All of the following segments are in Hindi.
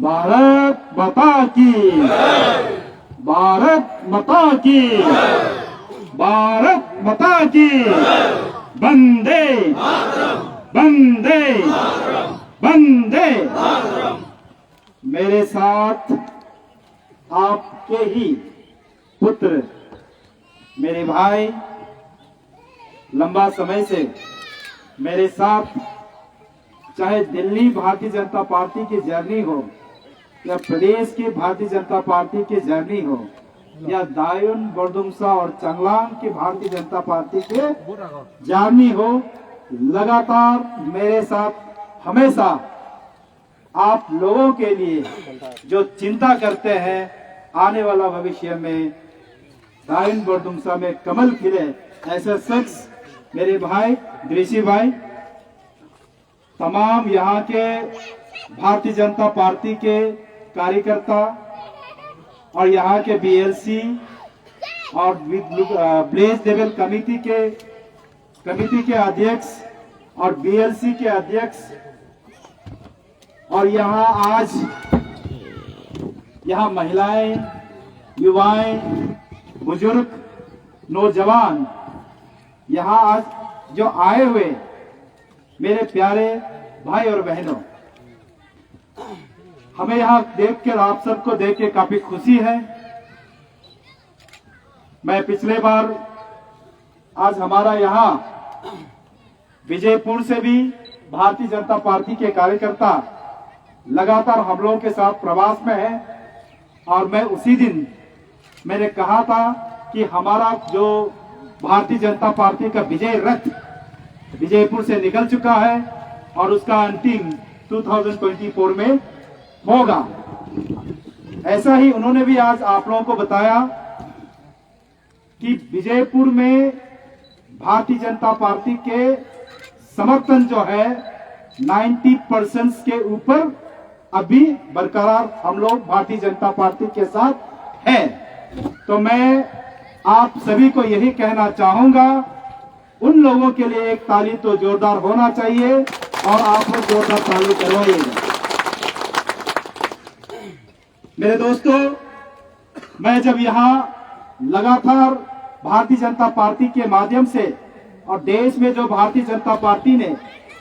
भारत माता की, भारत माता की, भारत माता की, वंदे वंदे वंदे। मेरे साथ आपके ही पुत्र, मेरे भाई, लंबा समय से मेरे साथ, चाहे दिल्ली भारतीय जनता पार्टी की जर्नी हो या प्रदेश की भारतीय जनता पार्टी की जर्नी हो या दायुन, बरदुमसा और चांगलांग की भारतीय जनता पार्टी के जर्नी हो, लगातार मेरे साथ हमेशा आप लोगों के लिए जो चिंता करते हैं आने वाला भविष्य में दायुन बरदुमसा में कमल खिले, ऐसे शख्स मेरे भाई दृषि भाई, तमाम यहाँ के भारतीय जनता पार्टी के कार्यकर्ता और यहाँ के बीएलसी और विलेज लेवल कमेटी के अध्यक्ष और बीएलसी के अध्यक्ष, और यहाँ आज यहाँ महिलाएं, युवाएं, बुजुर्ग, नौजवान यहाँ आज जो आए हुए मेरे प्यारे भाई और बहनों, हमें यहाँ देखकर, आप सबको देख के काफी खुशी है। मैं पिछले बार, आज हमारा यहाँ विजयपुर से भी भारतीय जनता पार्टी के कार्यकर्ता लगातार हम लोगों के साथ प्रवास में है, और मैं उसी दिन मैंने कहा था कि हमारा जो भारतीय जनता पार्टी का विजय रथ विजयपुर से निकल चुका है और उसका अंतिम 2024 में होगा। ऐसा ही उन्होंने भी आज आप लोगों को बताया कि विजयपुर में भारतीय जनता पार्टी के समर्थन जो है 90% के ऊपर अभी बरकरार हम लोग भारतीय जनता पार्टी के साथ है। तो मैं आप सभी को यही कहना चाहूंगा, उन लोगों के लिए एक ताली तो जोरदार होना चाहिए और आप लोग जोरदार ताली करवाइएगा। मेरे दोस्तों, मैं जब यहाँ लगातार भारतीय जनता पार्टी के माध्यम से और देश में जो भारतीय जनता पार्टी ने,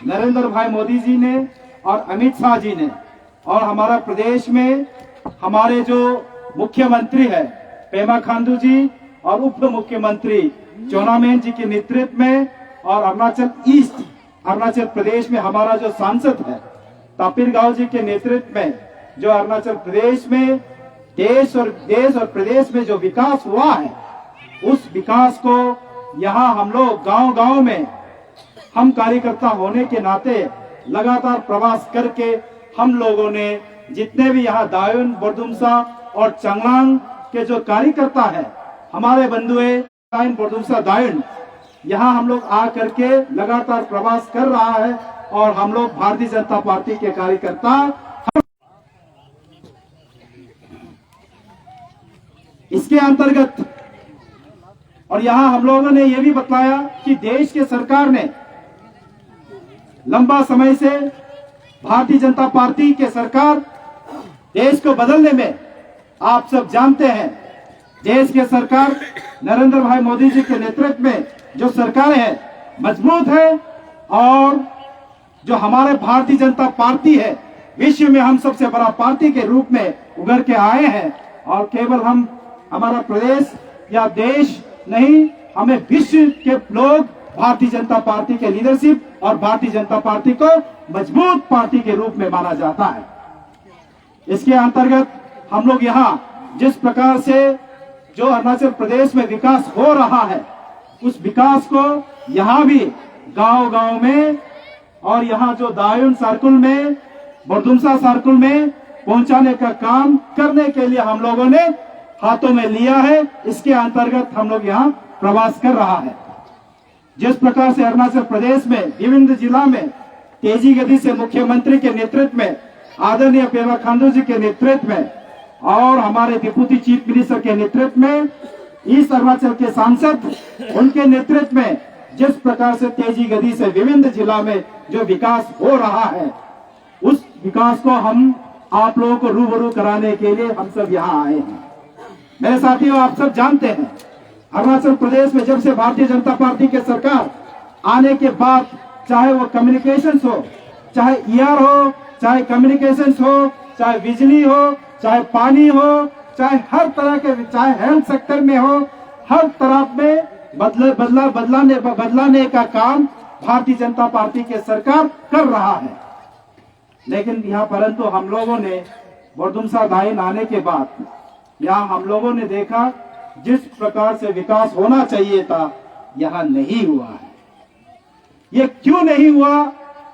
नरेंद्र भाई मोदी जी ने और अमित शाह जी ने, और हमारा प्रदेश में हमारे जो मुख्यमंत्री है पेमा खांडू जी और उप मुख्यमंत्री चोना मेन जी के नेतृत्व में, और अरुणाचल प्रदेश में हमारा जो सांसद है तापिर गांव जी के नेतृत्व में, जो अरुणाचल प्रदेश में देश और प्रदेश में जो विकास हुआ है, उस विकास को यहाँ हम लोग गांव-गांव में, हम कार्यकर्ता होने के नाते लगातार प्रवास करके हम लोगों ने जितने भी यहाँ दायुन, बरदुमसा और चांगलांग के जो कार्यकर्ता है, हमारे बंधुए दायुन, बरदुमसा, दायुन, यहाँ हम लोग आ करके लगातार प्रवास कर रहा है, और हम लोग भारतीय जनता पार्टी के कार्यकर्ता इसके अंतर्गत, और यहाँ हम लोगों ने यह भी बताया कि देश के सरकार ने लंबा समय से, भारतीय जनता पार्टी के सरकार देश को बदलने में, आप सब जानते हैं, देश के सरकार नरेंद्र भाई मोदी जी के नेतृत्व में जो सरकार है मजबूत है, और जो हमारे भारतीय जनता पार्टी है विश्व में हम सबसे बड़ा पार्टी के रूप में उभर के आए हैं, और केवल हम, हमारा प्रदेश या देश नहीं, हमें विश्व के लोग भारतीय जनता पार्टी के लीडरशिप और भारतीय जनता पार्टी को मजबूत पार्टी के रूप में माना जाता है। इसके अंतर्गत हम लोग यहाँ जिस प्रकार से जो अरुणाचल प्रदेश में विकास हो रहा है, उस विकास को यहाँ भी गांव-गांव में, और यहाँ जो दायुन सर्कल में, बरदुमसा सर्कल में पहुंचाने का काम करने के लिए हम लोगों ने हाथों में लिया है। इसके अंतर्गत हम लोग यहाँ प्रवास कर रहा है। जिस प्रकार से अरुणाचल प्रदेश में विभिन्न जिला में तेजी गति से मुख्यमंत्री के नेतृत्व में, आदरणीय पेमा खांडू जी के नेतृत्व में और हमारे डिप्टी चीफ मिनिस्टर के नेतृत्व में, ईस्ट अरुणाचल के सांसद उनके नेतृत्व में जिस प्रकार से तेजी गति से विभिन्न जिला में जो विकास हो रहा है, उस विकास को हम आप लोगों को रूबरू कराने के लिए हम सब यहाँ आए हैं। मेरे साथियों, आप सब जानते हैं अरुणाचल प्रदेश में जब से भारतीय जनता पार्टी की सरकार आने के बाद, चाहे वो कम्युनिकेशंस हो, चाहे ईआर हो, चाहे कम्युनिकेशंस हो, चाहे बिजली हो, चाहे पानी हो, चाहे हर तरह के, चाहे हेल्थ सेक्टर में हो, हर तरफ में बदलाने का काम भारतीय जनता पार्टी की सरकार कर रहा है। लेकिन यहाँ परंतु हम लोगों ने बोरदुमसा दायिन आने के बाद यहाँ हम लोगों ने देखा जिस प्रकार से विकास होना चाहिए था यहाँ नहीं हुआ है। ये क्यों नहीं हुआ,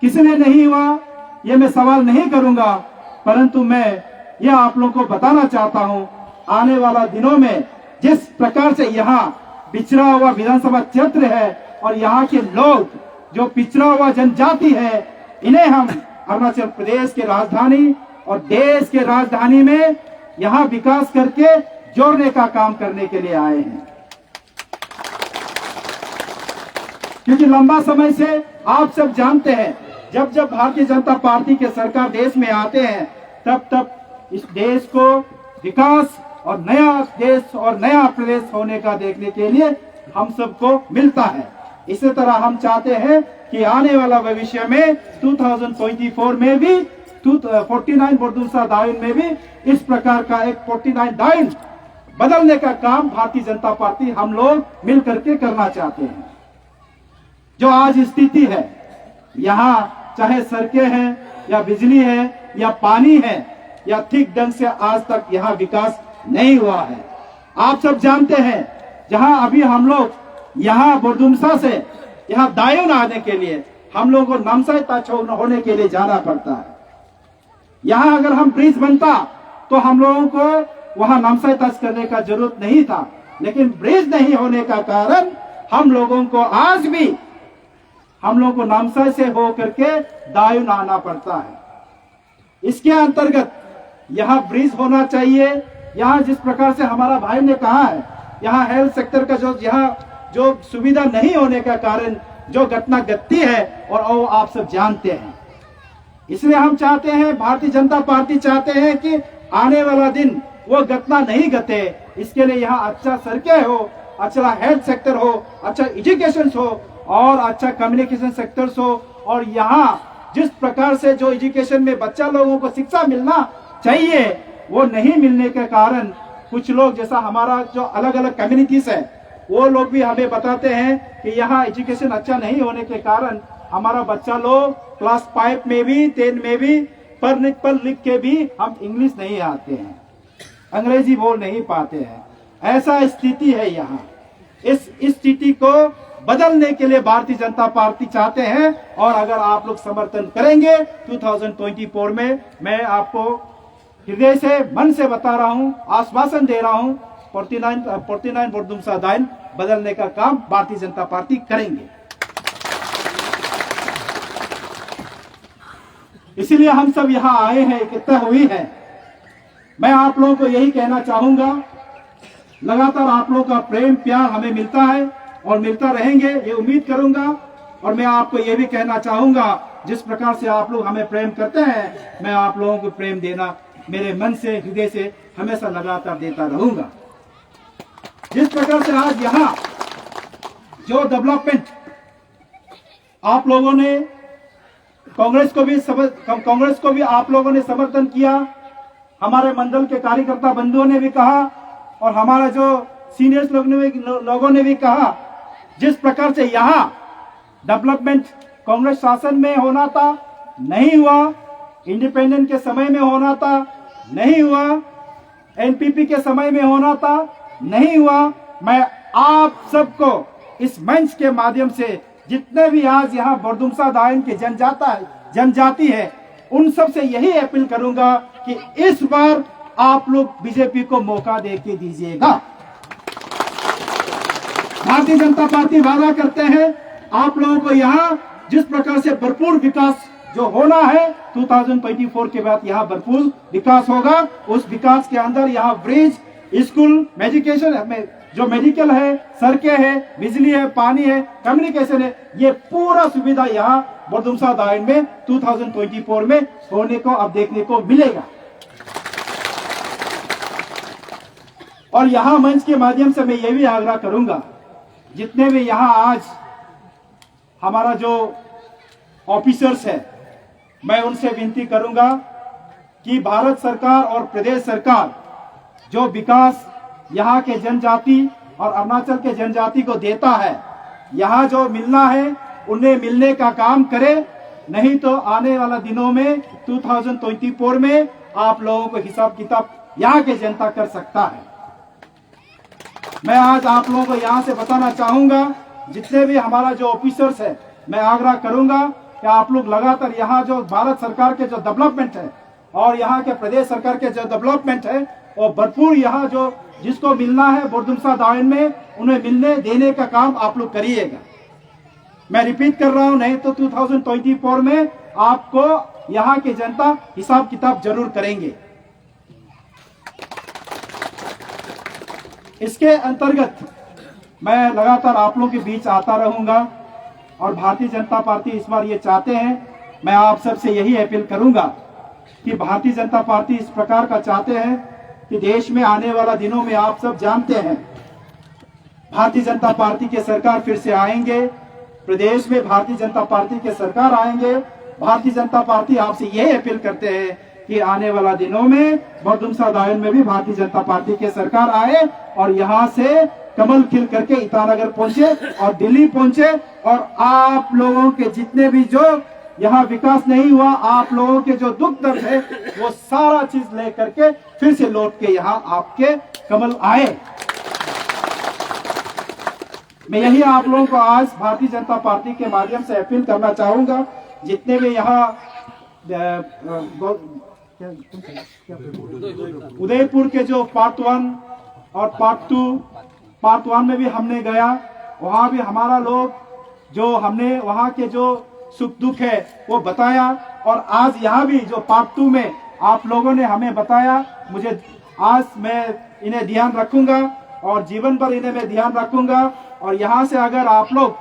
किसने नहीं हुआ, ये मैं सवाल नहीं करूंगा, परंतु मैं यह आप लोगों को बताना चाहता हूं, आने वाला दिनों में जिस प्रकार से यहाँ पिछड़ा हुआ विधानसभा क्षेत्र है और यहाँ के लोग जो पिछड़ा हुआ जनजाति है, इन्हें हम अरुणाचल प्रदेश के राजधानी और देश के राजधानी में यहाँ विकास करके जोड़ने का काम करने के लिए आए हैं। क्योंकि लंबा समय से आप सब जानते हैं, जब जब भारतीय जनता पार्टी के सरकार देश में आते हैं तब तब इस देश को विकास और नया देश और नया प्रदेश होने का देखने के लिए हम सबको मिलता है। इसी तरह हम चाहते हैं कि आने वाला भविष्य में 2024 में भी 49 बोरदुमसा दायिन में भी इस प्रकार का एक 49 दायिन बदलने का काम भारतीय जनता पार्टी हम लोग मिल करके करना चाहते हैं। जो आज स्थिति है, यहाँ चाहे सड़कें हैं या बिजली है या पानी है या ठीक ढंग से आज तक यहाँ विकास नहीं हुआ है। आप सब जानते हैं, जहाँ अभी हम लोग यहाँ बोरदुमसा से यहाँ दायिन आने के लिए हम लोगों को नामसाई ताछो होने के लिए जाना पड़ता है। यहाँ अगर हम ब्रिज बनता तो हम लोगों को वहां नामसाई ताछ करने का जरूरत नहीं था, लेकिन ब्रिज नहीं होने का कारण हम लोगों को आज भी हम लोगों को नामसाई से हो करके दायिन आना पड़ता है। इसके अंतर्गत यहाँ ब्रिज होना चाहिए। यहाँ जिस प्रकार से हमारा भाई ने कहा है, यहाँ हेल्थ सेक्टर का जो सुविधा नहीं होने का कारण जो घटना घटती है और वो आप सब जानते हैं। इसलिए हम चाहते हैं, भारतीय जनता पार्टी चाहते हैं कि आने वाला दिन वो घटना नहीं घटे। इसके लिए यहाँ अच्छा सड़कें हो, अच्छा हेल्थ सेक्टर हो, अच्छा एजुकेशन हो और अच्छा कम्युनिकेशन सेक्टर्स हो। और यहाँ जिस प्रकार से जो एजुकेशन में बच्चा लोगों को शिक्षा मिलना चाहिए वो नहीं मिलने के कारण कुछ लोग, जैसा हमारा जो अलग अलग कम्युनिटीज है, वो लोग भी हमें बताते हैं कि यहाँ एजुकेशन अच्छा नहीं होने के कारण हमारा बच्चा लोग क्लास 5 में भी 10 में भी पढ़ लिख के भी हम इंग्लिश नहीं आते हैं, अंग्रेजी बोल नहीं पाते हैं। ऐसा स्थिति है यहाँ। इस स्थिति को बदलने के लिए भारतीय जनता पार्टी चाहते हैं और अगर आप लोग समर्थन करेंगे 2024 में, मैं आपको हृदय से मन से बता रहा हूं, आश्वासन दे रहा हूं, 49 बोरदुमसा दायिन बदलने का काम भारतीय जनता पार्टी करेंगे। इसीलिए हम सब यहाँ आए हैं, एकता हुई है। मैं आप लोगों को यही कहना चाहूंगा, लगातार आप लोगों का प्रेम प्यार हमें मिलता है और मिलता रहेंगे, ये उम्मीद करूंगा। और मैं आपको ये भी कहना चाहूंगा, जिस प्रकार से आप लोग हमें प्रेम करते हैं, मैं आप लोगों को प्रेम देना मेरे मन से, हृदय से हमेशा लगातार देता रहूंगा। जिस प्रकार से आज यहाँ जो डेवलपमेंट आप लोगों ने, कांग्रेस को भी आप लोगों ने समर्थन किया, हमारे मंडल के कार्यकर्ता बंधुओं ने भी कहा और हमारा जो सीनियर्स लोगों ने भी कहा, जिस प्रकार से यहाँ डेवलपमेंट कांग्रेस शासन में होना था नहीं हुआ, इंडिपेंडेंट के समय में होना था नहीं हुआ, एनपीपी के समय में होना था नहीं हुआ। मैं आप सबको इस मंच के माध्यम से, जितने भी आज यहाँ बोरदुमसा दायिन के जनजाति है, उन सब से यही अपील करूंगा कि इस बार आप लोग बीजेपी को मौका दे के दीजिएगा। भारतीय जनता पार्टी वादा करते हैं आप लोगों को यहाँ जिस प्रकार से भरपूर विकास जो होना है 2024 के बाद यहाँ भरपूर विकास होगा। उस विकास के अंदर यहाँ ब्रिज, स्कूल, एजुकेशन, जो मेडिकल है, सड़कें है, बिजली है, पानी है, कम्युनिकेशन है, ये पूरा सुविधा यहाँ बोरदुमसा दायिन में 2024 में होने को अब देखने को मिलेगा। और यहाँ मंच के माध्यम से मैं ये भी आग्रह करूंगा, जितने भी यहाँ आज हमारा जो ऑफिसर्स है, मैं उनसे विनती करूंगा कि भारत सरकार और प्रदेश सरकार जो विकास यहाँ के जनजाति और अरुणाचल के जनजाति को देता है, यहाँ जो मिलना है उन्हें मिलने का काम करे, नहीं तो आने वाला दिनों में 2024 में आप लोगों को हिसाब किताब यहाँ के जनता कर सकता है। मैं आज आप लोगों को यहाँ से बताना चाहूंगा, जितने भी हमारा जो ऑफिसर्स है, मैं आग्रह करूंगा कि आप लोग लगातार यहाँ जो भारत सरकार के जो डेवलपमेंट है और यहाँ के प्रदेश सरकार के जो डेवलपमेंट है वो भरपूर यहाँ जो जिसको मिलना है बोरदुमसा दायन में उन्हें मिलने देने का काम आप लोग करिएगा। मैं रिपीट कर रहा हूं, नहीं तो 2024 में आपको यहाँ की जनता हिसाब किताब जरूर करेंगे। इसके अंतर्गत मैं लगातार आप लोगों के बीच आता रहूंगा और भारतीय जनता पार्टी इस बार ये चाहते हैं, मैं आप सबसे यही अपील करूंगा कि भारतीय जनता पार्टी इस प्रकार का चाहते हैं कि देश में आने वाला दिनों में आप सब जानते हैं भारतीय जनता पार्टी के सरकार फिर से आएंगे, प्रदेश में भारतीय जनता पार्टी के सरकार आएंगे। भारतीय जनता पार्टी आपसे यही अपील करते हैं कि आने वाला दिनों में बोरदुमसा दायन में भी भारतीय जनता पार्टी के सरकार आए और यहाँ से कमल खिल करके ईटानगर पहुंचे और दिल्ली पहुंचे और आप लोगों के जितने भी जो यहाँ विकास नहीं हुआ, आप लोगों के जो दुख दर्द है वो सारा चीज लेकर के फिर से लौट के यहाँ आपके कमल आए। मैं यही आप लोगों को आज भारतीय जनता पार्टी के माध्यम से अपील करना चाहूंगा, जितने भी यहाँ उदयपुर के जो पार्ट 1 और पार्ट 1 में भी हमने गया, वहां भी हमारा लोग जो हमने वहां के जो सुख दुख है वो बताया और आज यहाँ भी जो पार्ट 2 में आप लोगों ने हमें बताया, मुझे आज मैं इन्हें ध्यान रखूंगा और जीवन भर इन्हें मैं ध्यान रखूंगा। और यहाँ से अगर आप लोग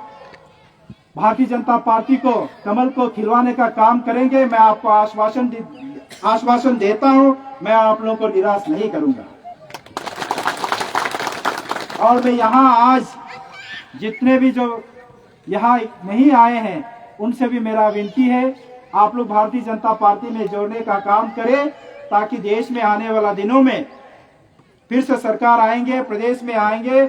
भारतीय जनता पार्टी को कमल को खिलवाने का काम करेंगे, मैं आपको आश्वासन देता हूं, मैं आप लोगों को निराश नहीं करूंगा। और मैं यहाँ आज जितने भी जो यहाँ नहीं आए हैं उनसे भी मेरा विनती है, आप लोग भारतीय जनता पार्टी में जोड़ने का काम करें ताकि देश में आने वाला दिनों में फिर से सरकार आएंगे, प्रदेश में आएंगे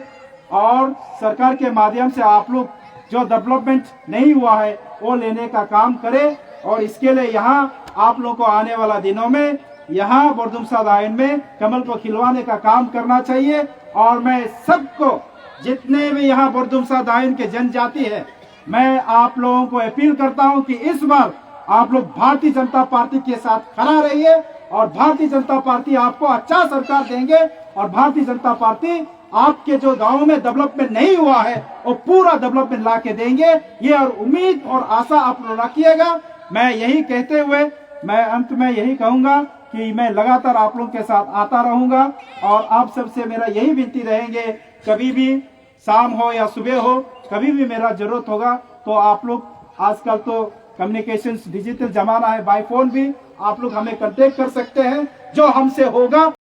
और सरकार के माध्यम से आप लोग जो डेवलपमेंट नहीं हुआ है वो लेने का काम करें। और इसके लिए यहाँ आप लोगों को आने वाला दिनों में यहाँ बोरदुमसा दायन में कमल को खिलवाने का काम करना चाहिए। और मैं सबको, जितने भी यहाँ बोरदुमसा दायन के जनजाति है, मैं आप लोगों को अपील करता हूँ कि इस बार आप लोग भारतीय जनता पार्टी के साथ खड़ा रहिए और भारतीय जनता पार्टी आपको अच्छा सरकार देंगे और भारतीय जनता पार्टी आपके जो गांव में डेवलपमेंट नहीं हुआ है वो पूरा डेवलपमेंट ला के देंगे। ये और उम्मीद और आशा आप लोग रखिएगा। मैं यही कहते हुए मैं अंत में यही कहूंगा कि मैं लगातार आप लोगों के साथ आता रहूंगा और आप सबसे मेरा यही विनती रहेंगे, कभी भी शाम हो या सुबह हो, कभी भी मेरा जरूरत होगा तो आप लोग, आजकल तो कम्युनिकेशंस डिजिटल जमाना है, बाय फोन भी आप लोग हमें कांटेक्ट कर सकते हैं। जो हमसे होगा